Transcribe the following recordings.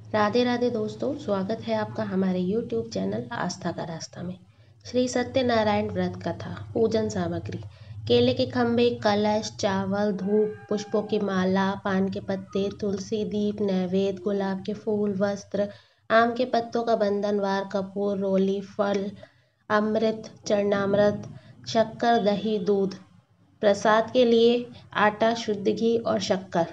राधे राधे दोस्तों, स्वागत है आपका हमारे YouTube चैनल आस्था का रास्ता में। श्री सत्यनारायण व्रत कथा। पूजन सामग्री: केले के खंभे, कलश, चावल, धूप, पुष्पों की माला, पान के पत्ते, तुलसी, दीप, नैवेद्य, गुलाब के फूल, वस्त्र, आम के पत्तों का बंधनवार, कपूर, रोली, फल, अमृत, चरणामृत, शक्कर, दही, दूध। प्रसाद के लिए आटा, शुद्ध घी और शक्कर।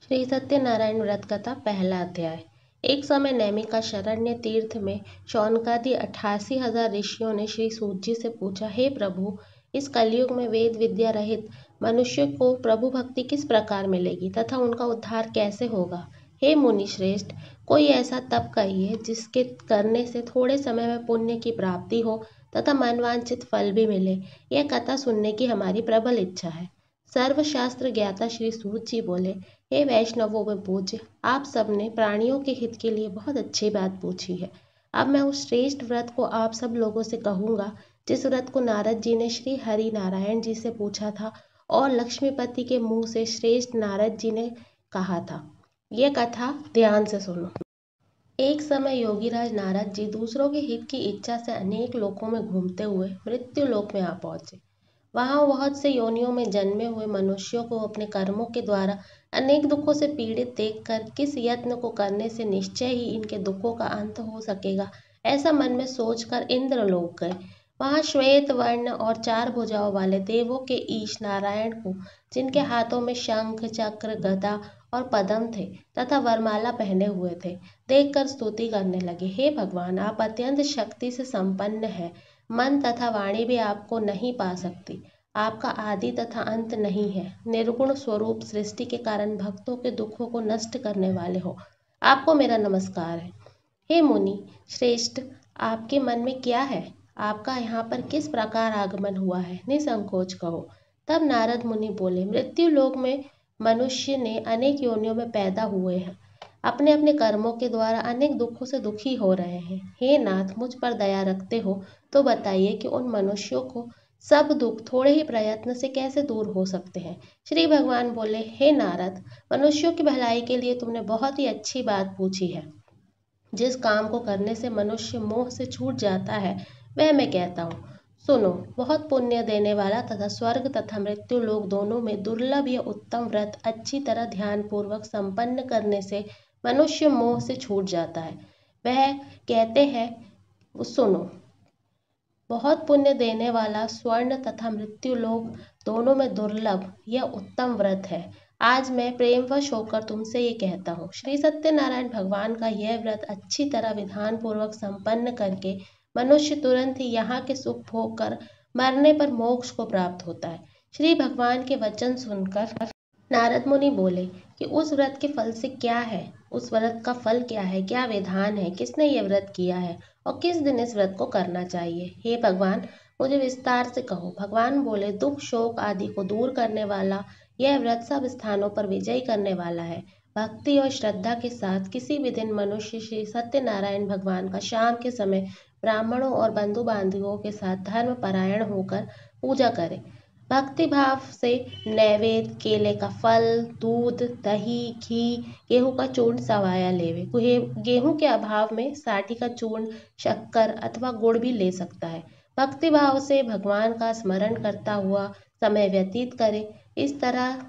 श्री सत्यनारायण व्रत कथा। पहला अध्याय। एक समय नैमिका शरण्य तीर्थ में शौनकादि 88,000 ऋषियों ने श्री सूत जी से पूछा, हे प्रभु, इस कलयुग में वेद विद्या रहित मनुष्य को प्रभु भक्ति किस प्रकार मिलेगी तथा उनका उद्धार कैसे होगा? हे मुनि श्रेष्ठ, कोई ऐसा तप कहिए जिसके करने से थोड़े समय में पुण्य की प्राप्ति हो तथा मनवांछित फल भी मिले। यह कथा सुनने की हमारी प्रबल इच्छा है। सर्वशास्त्र ज्ञाता श्री सूत जी बोले, हे वैष्णवों में पूज्य, आप सबने प्राणियों के हित के लिए बहुत अच्छी बात पूछी है। अब मैं उस श्रेष्ठ व्रत को आप सब लोगों से कहूँगा जिस व्रत को नारद जी ने श्री हरि नारायण जी से पूछा था और लक्ष्मीपति के मुंह से श्रेष्ठ नारद जी ने कहा था। ये कथा ध्यान से सुनो। एक समय योगीराज नारद जी दूसरों के हित की इच्छा से अनेक लोकों में घूमते हुए मृत्यु लोक में आ पहुंचे। वहां बहुत से योनियों में जन्मे हुए मनुष्यों को अपने कर्मों के द्वारा अनेक दुखों से पीड़ित देखकर किस यत्न को करने से निश्चय ही इनके दुखों का अंत हो सकेगा, ऐसा मन में सोचकर इंद्रलोक गए। वहां श्वेत वर्ण और 4 भुजाओं वाले देवों के ईश नारायण को, जिनके हाथों में शंख, चक्र, गदा और पद्म थे तथा वरमाला पहने हुए थे, देखकर स्तुति करने लगे। हे भगवान, आप अत्यंत शक्ति से संपन्न हैं। मन तथा वाणी भी आपको नहीं पा सकती। आपका आदि तथा अंत नहीं है। निर्गुण स्वरूप सृष्टि के कारण भक्तों के दुखों को नष्ट करने वाले हो। आपको मेरा नमस्कार है। हे मुनि श्रेष्ठ, आपके मन में क्या है? आपका यहाँ पर किस प्रकार आगमन हुआ है? निसंकोच कहो। तब नारद मुनि बोले, मृत्यु लोक में मनुष्य ने अनेक योनियों में पैदा हुए हैं, अपने अपने कर्मों के द्वारा अनेक दुखों से दुखी हो रहे हैं। हे नाथ, मुझ पर दया रखते हो तो बताइए कि उन मनुष्यों को सब दुख थोड़े ही प्रयत्न से कैसे दूर हो सकते हैं? श्री भगवान बोले, हे नारद, मनुष्यों की भलाई के लिए तुमने बहुत ही अच्छी बात पूछी है। जिस काम को करने से मनुष्य मोह से छूट जाता है वह मैं कहता हूँ। सुनो, बहुत पुण्य देने वाला तथा स्वर्ग तथा मृत्यु लोक दोनों में दुर्लभ यह उत्तम व्रत अच्छी तरह ध्यान पूर्वक संपन्न करने से मनुष्य मोह से छूट जाता है। वह कहते हैं, सुनो, बहुत पुण्य देने वाला स्वर्ण तथा मृत्यु लोक दोनों में दुर्लभ यह उत्तम व्रत है। आज मैं प्रेमवश होकर तुमसे ये कहता हूँ, श्री सत्यनारायण भगवान का यह व्रत अच्छी तरह विधान पूर्वक संपन्न करके मनुष्य तुरंत ही यहाँ के सुख भोग कर मरने पर मोक्ष को प्राप्त होता है। श्री भगवान के वचन सुनकर नारद मुनि बोले कि उस व्रत के फल से क्या है? उस व्रत का फल क्या है? क्या विधान है? किसने ये व्रत किया है और किस दिन इस व्रत को करना चाहिए? हे भगवान, मुझे विस्तार से कहो। भगवान बोले, दुख शोक आदि को दूर करने वाला यह व्रत सब स्थानों पर विजयी करने वाला है। भक्ति और श्रद्धा के साथ किसी भी दिन मनुष्य श्री सत्यनारायण भगवान का शाम के समय ब्राह्मणों और बंधु बांधवों के साथ धर्म परायण होकर पूजा करे। भक्ति भाव से नैवेद्य, केले का फल, दूध, दही, घी, गेहूं का चूर्ण सवाया लेवे। गेहूं के अभाव में साठी का चूर्ण, शक्कर अथवा गुड़ भी ले सकता है। भक्ति भाव से भगवान का स्मरण करता हुआ समय व्यतीत करे। इस तरह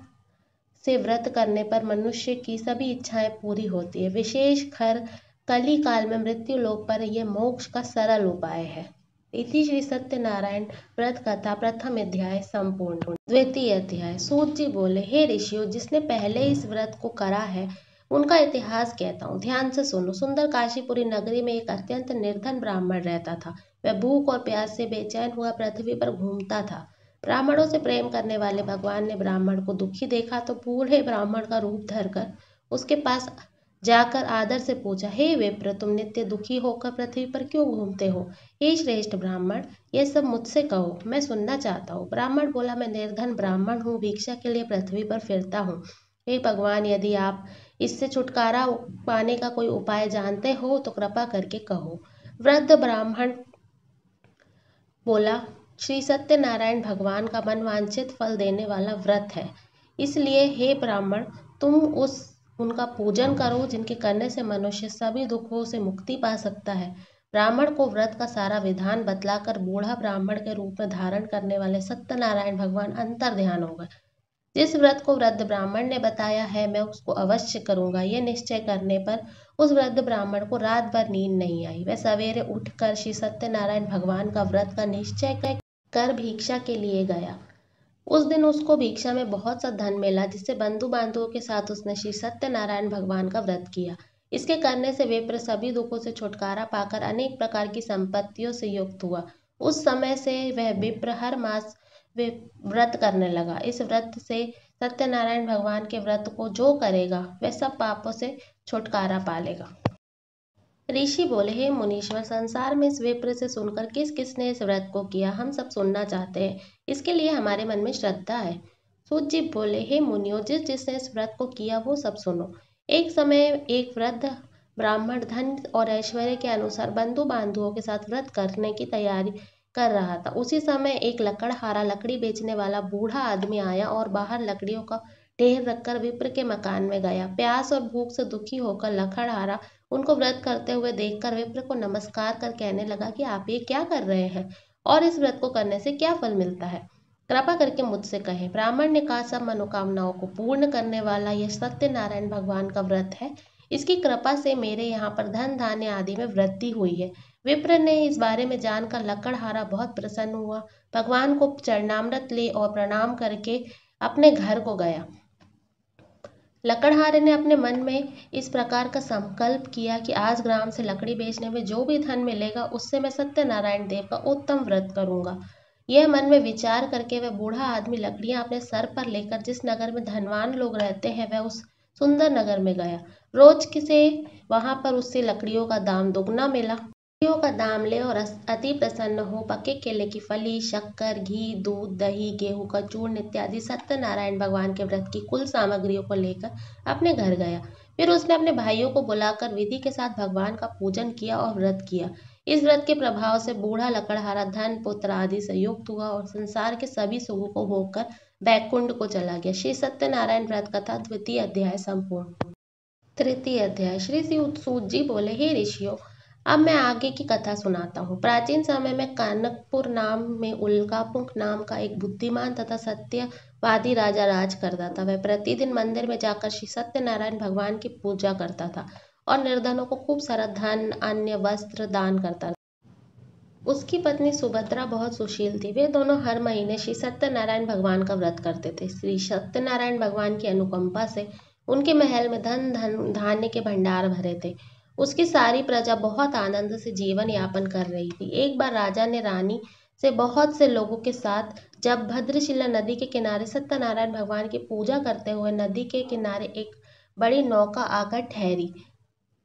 से व्रत करने पर मनुष्य की सभी इच्छाएं पूरी होती है। विशेष कर कली काल में मृत्यु लोक पर यह मोक्ष का सरल उपाय है। इति श्री सत्यनारायण व्रत कथा प्रथम अध्याय संपूर्ण। द्वितीय अध्याय। सूत जी बोले, हे ऋषियों, जिसने पहले इस व्रत को करा है उनका इतिहास कहता हूँ, ध्यान से सुनो। सुंदर काशीपुरी नगरी में एक अत्यंत निर्धन ब्राह्मण रहता था। वह भूख और प्यास से बेचैन हुआ पृथ्वी पर घूमता था। ब्राह्मणों से प्रेम करने वाले भगवान ने ब्राह्मण को दुखी देखा तो बूढ़े ब्राह्मण का रूप धरकर उसके पास जाकर आदर से पूछा, हे विप्र, तुम नित्य दुखी होकर पृथ्वी पर क्यों घूमते हो? हे श्रेष्ठ ब्राह्मण, यह सब मुझसे कहो, मैं सुनना चाहता हूँ। ब्राह्मण बोला, मैं निर्धन ब्राह्मण हूँ, भिक्षा के लिए पृथ्वी पर फिरता हूँ। हे भगवान, यदि आप इससे छुटकारा पाने का कोई उपाय जानते हो तो कृपा करके कहो। वृद्ध ब्राह्मण बोला, श्री सत्यनारायण भगवान का मनवांछित फल देने वाला व्रत है। इसलिए हे ब्राह्मण, तुम उस उनका पूजन करो, जिनके करने से मनुष्य सभी दुखों से मुक्ति पा सकता है। ब्राह्मण को व्रत का सारा विधान बतलाकर बूढ़ा ब्राह्मण के रूप में धारण करने वाले सत्यनारायण भगवान अंतर ध्यान हो गए। जिस व्रत को वृद्ध ब्राह्मण ने बताया है मैं उसको अवश्य करूंगा, ये निश्चय करने पर उस वृद्ध ब्राह्मण को रात भर नींद नहीं आई। वह सवेरे उठकर श्री सत्यनारायण भगवान का व्रत का निश्चय कर भिक्षा के लिए गया। उस दिन उसको भिक्षा में बहुत सा धन मिला, जिससे बंधु बांधवों के साथ उसने श्री सत्यनारायण भगवान का व्रत किया। इसके करने से विप्र सभी दुखों से छुटकारा पाकर अनेक प्रकार की संपत्तियों से युक्त हुआ। उस समय से वह विप्र हर मास व्रत करने लगा। इस व्रत से सत्यनारायण भगवान के व्रत को जो करेगा वह सब पापों से छुटकारा पा लेगा। ऋषि बोले, हे मुनीश्वर, संसार में इस विप्र से सुनकर किस किसने इस व्रत को किया, हम सब सुनना चाहते हैं। इसके लिए हमारे मन में श्रद्धा है। सूत जी बोले, हे मुनियों, जिस जिसने इस व्रत को किया वो सब सुनो। एक समय एक वृद्ध ब्राह्मण धन और ऐश्वर्य के अनुसार बंधु बांधुओं के साथ व्रत करने की तैयारी कर रहा था। उसी समय एक लकड़हारा लकड़ी बेचने वाला बूढ़ा आदमी आया और बाहर लकड़ियों का ढेर रखकर विप्र के मकान में गया। प्यास और भूख से दुखी होकर लकड़हारा उनको व्रत करते हुए देखकर विप्र को नमस्कार कर कहने लगा कि आप ये क्या कर रहे हैं और इस व्रत को करने से क्या फल मिलता है, कृपा करके मुझसे कहें। ब्राह्मण ने कहा, सब मनोकामनाओं को पूर्ण करने वाला यह सत्यनारायण भगवान का व्रत है। इसकी कृपा से मेरे यहाँ पर धन धान्य आदि में वृद्धि हुई है। विप्र ने इस बारे में जानकर लकड़हारा बहुत प्रसन्न हुआ, भगवान को चरणामृत ले और प्रणाम करके अपने घर को गया। लकड़हारे ने अपने मन में इस प्रकार का संकल्प किया कि आज ग्राम से लकड़ी बेचने में जो भी धन मिलेगा उससे मैं सत्यनारायण देव का उत्तम व्रत करूंगा। यह मन में विचार करके वह बूढ़ा आदमी लकड़ियां अपने सर पर लेकर जिस नगर में धनवान लोग रहते हैं वह उस सुंदर नगर में गया। रोज से वहां पर उससे लकड़ियों का दाम दुगना मिला। लकड़ियों का दाम ले और अति प्रसन्न हो पके केले की फली, शक्कर, घी, दूध, दही, गेहूं का चूर्ण इत्यादि सत्यनारायण भगवान के व्रत की कुल सामग्रियों को लेकर अपने घर गया। फिर उसने अपने भाइयों को बुलाकर विधि के साथ भगवान का पूजन किया और व्रत किया। इस व्रत के प्रभाव से बूढ़ा लकड़हारा धन पुत्र आदि से युक्त हुआ और संसार के सभी सुखों को भोगकर बैकुंठ को चला गया। श्री सत्यनारायण व्रत कथा द्वितीय अध्याय संपूर्ण। तृतीय अध्याय। श्री सूत जी बोले, हे ऋषियों, अब मैं आगे की कथा सुनाता हूँ। प्राचीन समय में कनकपुर नाम में उल्कापुंख नाम का एक बुद्धिमान तथा सत्यवादी राजा राज करता था। वह प्रतिदिन मंदिर में जाकर श्री सत्यनारायण भगवान की पूजा करता था और निर्धनों को खूब सारा धन, अन्य वस्त्र दान करता था। उसकी पत्नी सुभद्रा बहुत सुशील थी। वे दोनों हर महीने श्री सत्यनारायण भगवान का व्रत करते थे। श्री सत्यनारायण भगवान की अनुकंपा से उनके महल में धन धान्य के भंडार भरे थे। उसकी सारी प्रजा बहुत आनंद से जीवन यापन कर रही थी। एक बार राजा ने रानी से बहुत से लोगों के साथ जब भद्रशिला नदी के किनारे सत्यनारायण भगवान की पूजा करते हुए नदी के किनारे एक बड़ी नौका आकर ठहरी।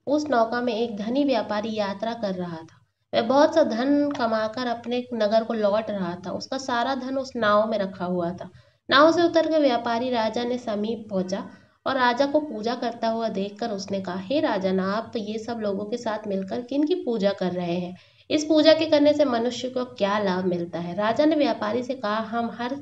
उस नौका में एक धनी व्यापारी यात्रा कर रहा था। वह बहुत सा धन कमाकर अपने नगर को लौट रहा था। उसका सारा धन उस नाव में रखा हुआ था। नाव से उतरकर व्यापारी राजा ने समीप पहुंचा और राजा को पूजा करता हुआ देखकर उसने कहा, हे राजन, आप ये सब लोगों के साथ मिलकर किन की पूजा कर रहे हैं? इस पूजा के करने से मनुष्य को क्या लाभ मिलता है? राजा ने व्यापारी से कहा, हम हर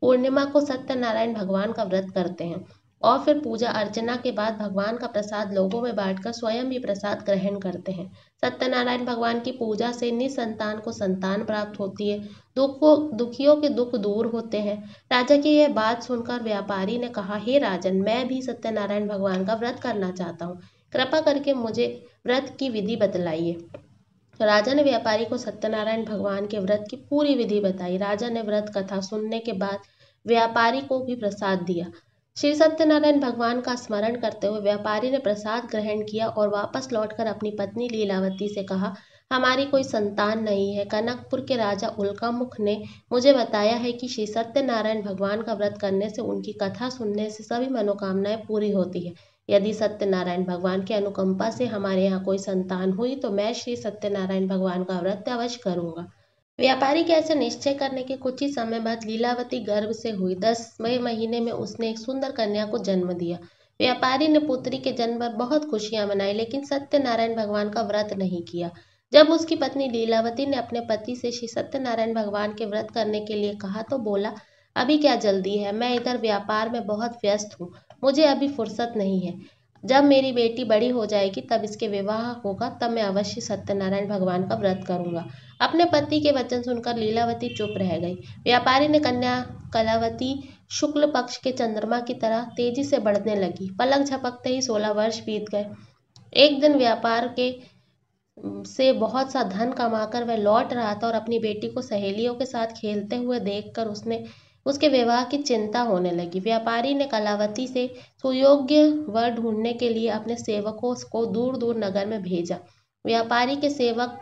पूर्णिमा को सत्यनारायण भगवान का व्रत करते हैं और फिर पूजा अर्चना के बाद भगवान का प्रसाद लोगों में बांटकर स्वयं भी प्रसाद ग्रहण करते हैं। सत्यनारायण भगवान की पूजा से निसंतान को संतान प्राप्त होती है, दुखियों के दुख दूर होते हैं। राजा की यह बात सुनकर व्यापारी ने कहा, हे राजन, मैं भी सत्यनारायण भगवान का व्रत करना चाहता हूँ, कृपा करके मुझे व्रत की विधि बतलाइए। राजा ने व्यापारी को सत्यनारायण भगवान के व्रत की पूरी विधि बताई। राजा ने व्रत कथा सुनने के बाद व्यापारी को भी प्रसाद दिया। श्री सत्यनारायण भगवान का स्मरण करते हुए व्यापारी ने प्रसाद ग्रहण किया और वापस लौटकर अपनी पत्नी लीलावती से कहा, हमारी कोई संतान नहीं है। कनकपुर के राजा उल्कामुख ने मुझे बताया है कि श्री सत्यनारायण भगवान का व्रत करने से, उनकी कथा सुनने से सभी मनोकामनाएं पूरी होती है। यदि सत्यनारायण भगवान की अनुकंपा से हमारे यहाँ कोई संतान हुई तो मैं श्री सत्यनारायण भगवान का व्रत अवश्य करूंगा। व्यापारी के ऐसे निश्चय करने के कुछ ही समय बाद लीलावती गर्भ से हुई। 10वें महीने में उसने एक सुंदर कन्या को जन्म दिया। व्यापारी ने पुत्री के जन्म पर बहुत खुशियां मनाई, लेकिन सत्यनारायण भगवान का व्रत नहीं किया। जब उसकी पत्नी लीलावती ने अपने पति से श्री सत्यनारायण भगवान के व्रत करने के लिए कहा तो बोला, अभी क्या जल्दी है, मैं इधर व्यापार में बहुत व्यस्त हूँ, मुझे अभी फुर्सत नहीं है। जब मेरी बेटी बड़ी हो जाएगी तब इसके विवाह होगा, तब मैं अवश्य सत्यनारायण भगवान का व्रत करूंगा। अपने पति के वचन सुनकर लीलावती चुप रह गई। व्यापारी ने कन्या कलावती शुक्ल पक्ष के चंद्रमा की तरह तेजी से बढ़ने लगी। पलक झपकते ही 16 वर्ष बीत गए। एक दिन व्यापार के से बहुत सा धन कमाकर वह लौट रहा था और अपनी बेटी को सहेलियों के साथ खेलते हुए देखकर उसके विवाह की चिंता होने लगी। व्यापारी ने कलावती से सुयोग्य वर ढूंढने के लिए अपने सेवकों को दूर दूर नगर में भेजा। व्यापारी के सेवक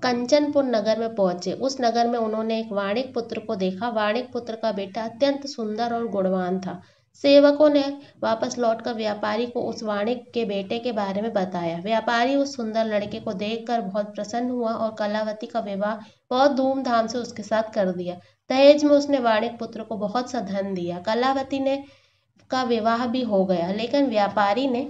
कंचनपुर नगर में पहुंचे। उस नगर में उन्होंने एक वाणिक पुत्र को देखा। वाणिक पुत्र का बेटा अत्यंत सुंदर और गुणवान था। सेवकों ने वापस लौटकर व्यापारी को उस वाणिक के बेटे के बारे में बताया। व्यापारी उस सुंदर लड़के को देखकर बहुत प्रसन्न हुआ और कलावती का विवाह बहुत धूमधाम से उसके साथ कर दिया। दहेज में उसने वाणिक पुत्र को बहुत सा धन दिया। कलावती ने का विवाह भी हो गया, लेकिन व्यापारी ने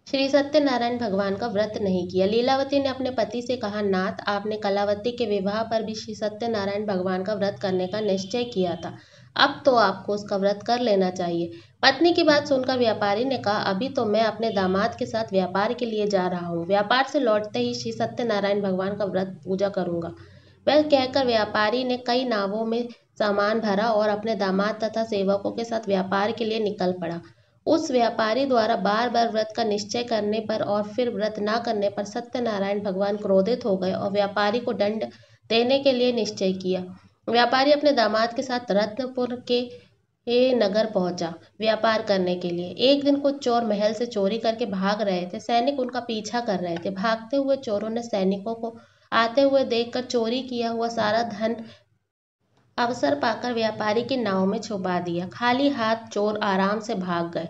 श्री सत्यनारायण भगवान का व्रत नहीं किया। लीलावती ने अपने पति से कहा, नाथ, आपने कलावती के विवाह पर भी श्री सत्यनारायण भगवान का व्रत करने का निश्चय किया था, अब तो आपको उसका व्रत कर लेना चाहिए। पत्नी की बात सुनकर व्यापारी ने कहा, अभी तो मैं अपने दामाद के साथ व्यापार के लिए जा रहा हूँ। व्यापार से लौटते ही श्री सत्यनारायण भगवान का व्रत पूजा करूंगा। वह कहकर व्यापारी ने कई नावों में सामान भरा और अपने दामाद तथा सेवकों के साथ व्यापार के लिए निकल पड़ा। उस व्यापारी द्वारा बार बार व्रत का निश्चय करने पर और फिर व्रत न करने पर सत्यनारायण भगवान क्रोधित हो गए और व्यापारी को दंड देने के लिए निश्चय किया। व्यापारी अपने दामाद के साथ रत्नपुर के नगर पहुंचा व्यापार करने के लिए। एक दिन कुछ चोर महल से चोरी करके भाग रहे थे। सैनिक उनका पीछा कर रहे थे। भागते हुए चोरों ने सैनिकों को आते हुए देखकर चोरी किया हुआ सारा धन अवसर पाकर व्यापारी की नाव में छुपा दिया। खाली हाथ चोर आराम से भाग गए।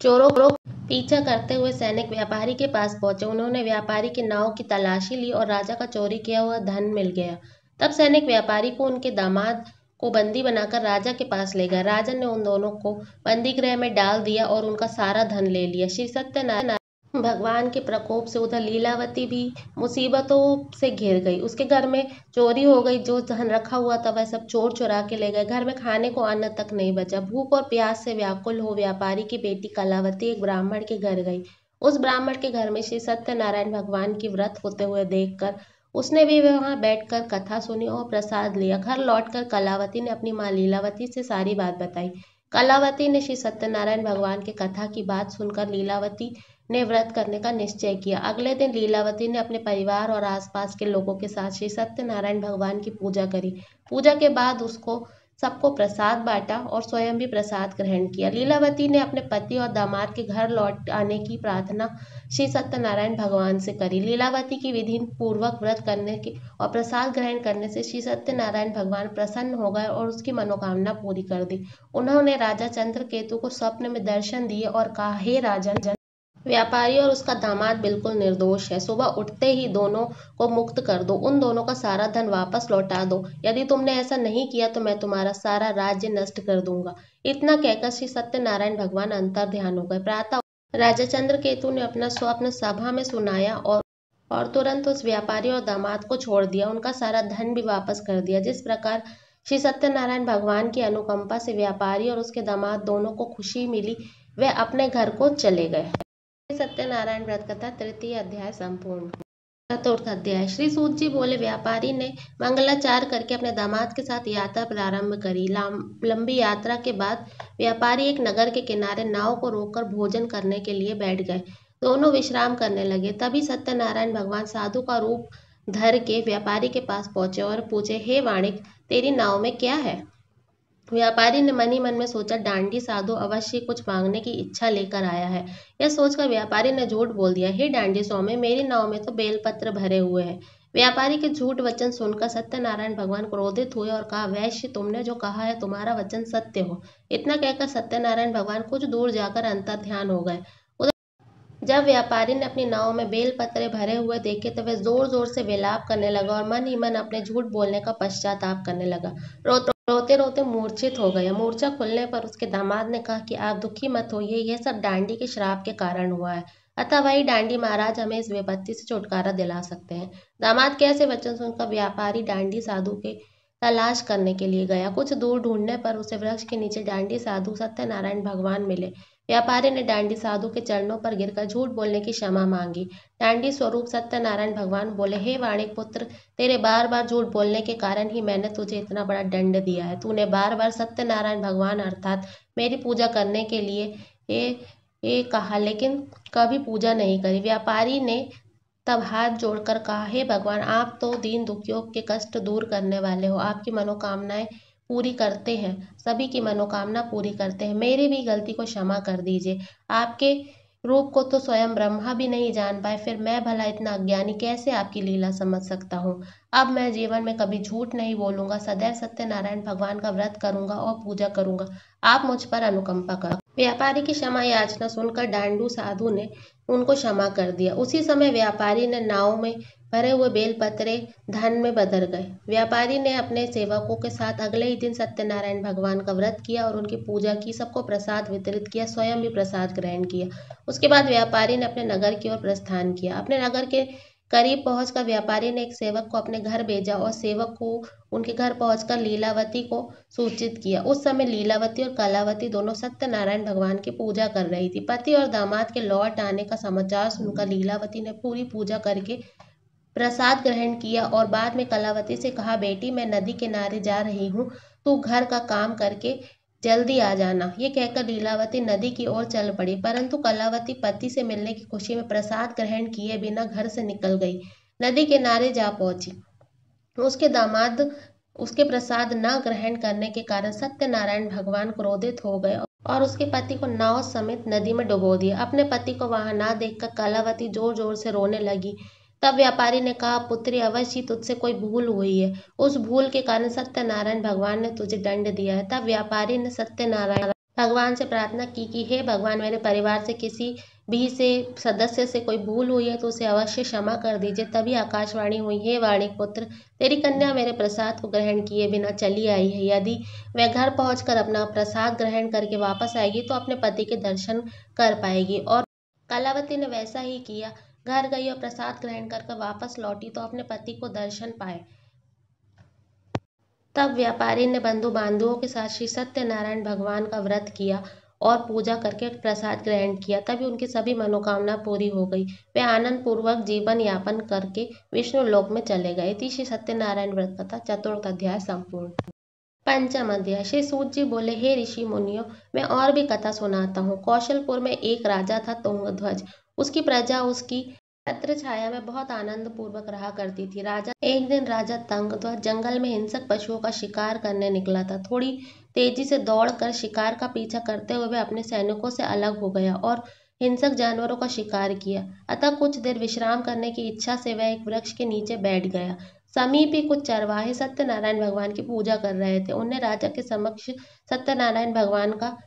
चोरों को पीछा करते हुए सैनिक व्यापारी के पास पहुंचे। उन्होंने व्यापारी की नाव की तलाशी ली और राजा का चोरी किया हुआ धन मिल गया। तब सैनिक व्यापारी को उनके दामाद को बंदी बनाकर राजा के पास ले गए। राजा ने उन दोनों को बंदी गृह में डाल दिया और उनका सारा धन ले लिया। श्री सत्यनारायण भगवान के प्रकोप से उधर लीलावती भी मुसीबतों से घिर गई। उसके घर में चोरी हो गई। जो धन रखा हुआ था वह सब चोर चुरा के ले गए। घर में खाने को अन्न तक नहीं बचा। भूख और प्यास से व्याकुल हो व्यापारी की बेटी कलावती एक ब्राह्मण के घर गई। उस ब्राह्मण के घर में श्री सत्यनारायण भगवान की व्रत होते हुए देखकर उसने भी वहां बैठकर कथा सुनी और प्रसाद लिया। घर लौटकर कलावती ने अपनी माँ लीलावती से सारी बात बताई। कलावती ने श्री सत्यनारायण भगवान के कथा की बात सुनकर लीलावती ने व्रत करने का निश्चय किया। अगले दिन लीलावती ने अपने परिवार और आसपास के लोगों के साथ श्री सत्यनारायण भगवान की पूजा करी। पूजा के बाद उसको सबको प्रसाद बांटा और स्वयं भी प्रसाद ग्रहण किया। लीलावती ने अपने पति और दामाद के घर लौट आने की प्रार्थना श्री सत्यनारायण भगवान से करी। लीलावती की विधि पूर्वक व्रत करने के और प्रसाद ग्रहण करने से श्री सत्यनारायण भगवान प्रसन्न हो गए और उसकी मनोकामना पूरी कर दी। उन्होंने राजा चंद्रकेतु को स्वप्न में दर्शन दिए और कहा, हे राजन, व्यापारी और उसका दामाद बिल्कुल निर्दोष है। सुबह उठते ही दोनों को मुक्त कर दो। उन दोनों का सारा धन वापस लौटा दो। यदि तुमने ऐसा नहीं किया तो मैं तुम्हारा सारा राज्य नष्ट कर दूंगा। इतना कहकर श्री सत्यनारायण भगवान अंतर ध्यान हो गए। प्रातः राजा चंद्रकेतु ने अपना स्वप्न सभा में सुनाया और तुरंत उस व्यापारी और दामाद को छोड़ दिया। उनका सारा धन भी वापस कर दिया। जिस प्रकार श्री सत्यनारायण भगवान की अनुकंपा से व्यापारी और उसके दामाद दोनों को खुशी मिली, वे अपने घर को चले गए। सत्यनारायण व्रत कथा तृतीय अध्याय संपूर्ण। चतुर्थ अध्याय। श्री सूत जी बोले, व्यापारी ने मंगलाचार करके अपने दामाद के साथ यात्रा प्रारंभ करी। लंबी यात्रा के बाद व्यापारी एक नगर के किनारे नाव को रोककर भोजन करने के लिए बैठ गए। दोनों विश्राम करने लगे। तभी सत्यनारायण भगवान साधु का रूप धर के व्यापारी के पास पहुंचे और पूछे, हे वाणिक, तेरी नाव में क्या है? व्यापारी ने मन ही मन में सोचा, डांडी साधु अवश्य कुछ मांगने की इच्छा लेकर आया है। यह सोचकर व्यापारी ने झूठ बोल दिया, हे डांडी स्वामी, मेरी नाव में तो बेलपत्र भरे हुए हैं। व्यापारी के झूठ वचन सुनकर सत्यनारायण भगवान क्रोधित हुए और कहा, वैश्य, तुमने जो कहा है तुम्हारा वचन सत्य हो। इतना कहकर सत्यनारायण भगवान कुछ दूर जाकर अंतर ध्यान हो गए। जब व्यापारी ने अपनी नाव में बेलपत्रे भरे हुए देखे तो वह जोर जोर से विलाप करने लगा और मन ही मन अपने झूठ बोलने का पश्चाताप करने लगा। रोते रोते मूर्छित हो गया। मूर्छा खुलने पर उसके दामाद ने कहा कि आप दुखी मत होइए, यह सब डांडी के श्राप के कारण हुआ है। अतः वही डांडी महाराज हमें इस विपत्ति से छुटकारा दिला सकते हैं। दामाद के ऐसे वचन सुनकर व्यापारी डांडी साधु के तलाश करने के लिए गया। कुछ दूर ढूंढने पर उसे वृक्ष के नीचे डांडी साधु सत्यनारायण भगवान मिले। व्यापारी ने डांडी साधु के चरणों पर गिरकर झूठ बोलने की क्षमा मांगी। डांडी स्वरूप सत्यनारायण भगवान बोले, हे वाणिक पुत्र, तेरे बार बार झूठ बोलने के कारण ही मैंने तुझे इतना बड़ा दंड दिया है। तूने बार बार सत्यनारायण भगवान अर्थात मेरी पूजा करने के लिए ये कहा, लेकिन कभी पूजा नहीं करी। व्यापारी ने तब हाथ जोड़कर कहा, हे भगवान, आप तो दीन दुखियों के कष्ट दूर करने वाले हो, आपकी मनोकामनाएं पूरी करते हैं, सभी की मनोकामना पूरी करते हैं। मेरी भी गलती को क्षमा कर दीजिए। आपके रूप को तो स्वयं ब्रह्मा भी नहीं जान पाए, फिर मैं भला इतना अज्ञानी कैसे आपकी लीला समझ सकता हूँ। अब मैं जीवन में कभी झूठ नहीं बोलूंगा, सदैव सत्यनारायण भगवान का व्रत करूंगा और पूजा करूंगा। आप मुझ पर अनुकंपा करो। व्यापारी की क्षमा याचना सुनकर डांडू साधु ने उनको क्षमा कर दिया। उसी समय व्यापारी ने नाव में भरे हुए बेलपत्रे धन में बदल गए। व्यापारी ने अपने सेवकों के साथ अगले ही दिन सत्यनारायण भगवान का व्रत किया और उनकी पूजा की, सबको प्रसाद वितरित किया, स्वयं भी प्रसाद ग्रहण किया। उसके बाद व्यापारी ने अपने नगर की ओर प्रस्थान किया। अपने नगर के करीब पहुंचकर व्यापारी ने एक सेवक को अपने घर भेजा और सेवक को उनके घर पहुंचकर लीलावती को सूचित किया। उस समय लीलावती और कलावती दोनों सत्यनारायण भगवान की पूजा कर रही थी। पति और दामाद के लौट आने का समाचार सुनकर लीलावती ने पूरी पूजा करके प्रसाद ग्रहण किया और बाद में कलावती से कहा, बेटी, मैं नदी किनारे जा रही हूँ, तू घर का काम करके जल्दी आ जाना। ये कहकर लीलावती नदी की ओर चल पड़ी, परंतु कलावती पति से मिलने की खुशी में प्रसाद ग्रहण किए बिना घर से निकल गई। नदी किनारे जा पहुंची। उसके दामाद उसके प्रसाद न ग्रहण करने के कारण सत्यनारायण भगवान क्रोधित हो गए और उसके पति को नाव समेत नदी में डुबो दिया। अपने पति को वहां ना देखकर कलावती जोर जोर से रोने लगी। तब व्यापारी ने कहा, पुत्री, अवश्य ही तुझसे कोई भूल हुई है। उस भूल के कारण सत्यनारायण भगवान ने तुझे दंड दिया है। तब व्यापारी ने सत्यनारायण भगवान से प्रार्थना की कि हे भगवान, मेरे परिवार से किसी भी सदस्य से कोई भूल हुई है तो उसे अवश्य क्षमा कर दीजिए। तभी आकाशवाणी हुई, हे वाणिक पुत्र, तेरी कन्या मेरे प्रसाद को ग्रहण किए बिना चली आई है। यदि वह घर पहुंचकर अपना प्रसाद ग्रहण करके वापस आएगी तो अपने पति के दर्शन कर पाएगी। और कलावती ने वैसा ही किया। घर गई और प्रसाद ग्रहण करके वापस लौटी तो अपने पति को दर्शन पाए। तब व्यापारी ने बंधु बांधवों के साथ श्री सत्यनारायण भगवान का व्रत किया और पूजा करके प्रसाद ग्रहण किया। तभी उनकी सभी मनोकामना पूरी हो गई। वे आनंद पूर्वक जीवन यापन करके विष्णु लोक में चले गए। थी श्री सत्यनारायण व्रत कथा चतुर्थ अध्याय संपूर्ण। पंचम अध्याय। श्री सूत जी बोले, हे ऋषि मुनियों, मैं और भी कथा सुनाता हूँ। कौशलपुर में एक राजा था, तुंगध्वज। उसकी प्रजा उसकी छत्र छाया में बहुत आनंद पूर्वक रहा करती थी। एक दिन राजा तुंगध्वज जंगल में हिंसक पशुओं का शिकार करने निकला था। थोड़ी तेजी से दौड़कर शिकार का पीछा करते हुए अपने सैनिकों से अलग हो गया और हिंसक जानवरों का शिकार किया। अतः कुछ देर विश्राम करने की इच्छा से वह एक वृक्ष के नीचे बैठ गया। समीप ही कुछ चरवाहे सत्यनारायण भगवान की पूजा कर रहे थे। उन्हें राजा के समक्ष सत्यनारायण भगवान का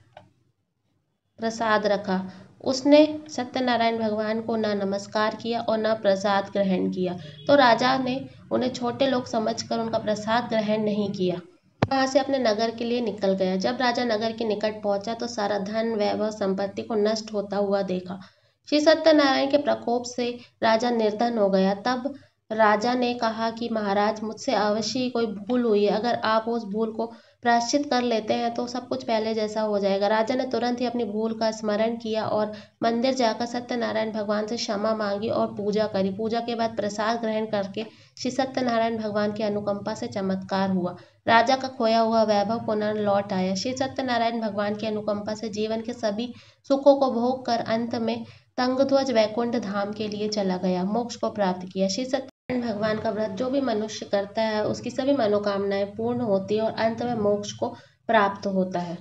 प्रसाद रखा। उसने सत्यनारायण भगवान को न नमस्कार किया और न प्रसाद ग्रहण किया, तो राजा ने उन्हें छोटे लोग समझकर उनका प्रसाद ग्रहण नहीं किया। वहां से अपने नगर के लिए निकल गया। जब राजा नगर के निकट पहुंचा तो सारा धन, वैभव, संपत्ति को नष्ट होता हुआ देखा। श्री सत्यनारायण के प्रकोप से राजा निर्धन हो गया। तब राजा ने कहा कि महाराज, मुझसे अवश्य ही कोई भूल हुई है। अगर आप उस भूल को प्रायश्चित कर लेते हैं तो सब कुछ पहले जैसा हो जाएगा। राजा ने तुरंत ही अपनी भूल का स्मरण किया और मंदिर जाकर सत्यनारायण भगवान से क्षमा मांगी और पूजा करी। पूजा के बाद प्रसाद ग्रहण करके श्री सत्यनारायण भगवान की अनुकंपा से चमत्कार हुआ। राजा का खोया हुआ वैभव पुनः लौट आया। श्री सत्यनारायण भगवान की अनुकंपा से जीवन के सभी सुखों को भोग कर अंत में तुंगध्वज वैकुंठ धाम के लिए चला गया, मोक्ष को प्राप्त किया। श्री सत्यनारायण भगवान का व्रत जो भी मनुष्य करता है उसकी सभी मनोकामनाएं पूर्ण होती है और अंत में मोक्ष को प्राप्त होता है।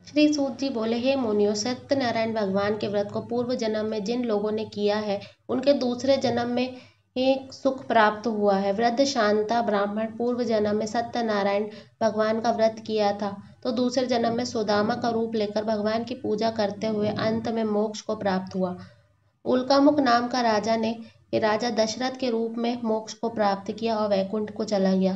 श्री सूत जी बोले, हे मुनियों, सत्यनारायण भगवान के व्रत को पूर्व जन्म में जिन लोगों ने किया है उनके दूसरे जन्म में एक सुख प्राप्त हुआ है। वृद्ध शांता ब्राह्मण पूर्व जन्म में सत्यनारायण भगवान का व्रत किया था तो दूसरे जन्म में सुदामा का रूप लेकर भगवान की पूजा करते हुए अंत में मोक्ष को प्राप्त हुआ। उल्कामुख नाम का राजा ने राजा दशरथ के रूप में मोक्ष को प्राप्त किया और वैकुंठ को चला गया।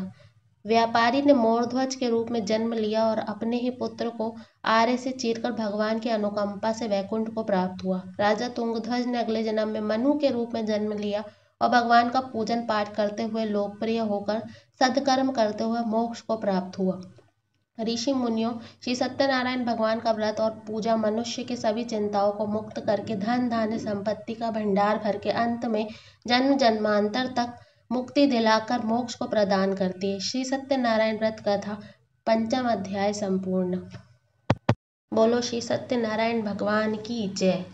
व्यापारी ने मोरध्वज के रूप में जन्म लिया और अपने ही पुत्र को आरे से चीरकर भगवान की अनुकंपा से वैकुंठ को प्राप्त हुआ। राजा तुंगध्वज ने अगले जन्म में मनु के रूप में जन्म लिया और भगवान का पूजन पाठ करते हुए लोकप्रिय होकर सदकर्म करते हुए मोक्ष को प्राप्त हुआ। ऋषि मुनियों, श्री सत्यनारायण भगवान का व्रत और पूजा मनुष्य के सभी चिंताओं को मुक्त करके धन धान्य संपत्ति का भंडार भर के अंत में जन्म जन्मांतर तक मुक्ति दिलाकर मोक्ष को प्रदान करती है। श्री सत्यनारायण व्रत कथा पंचम अध्याय संपूर्ण। बोलो श्री सत्यनारायण भगवान की जय।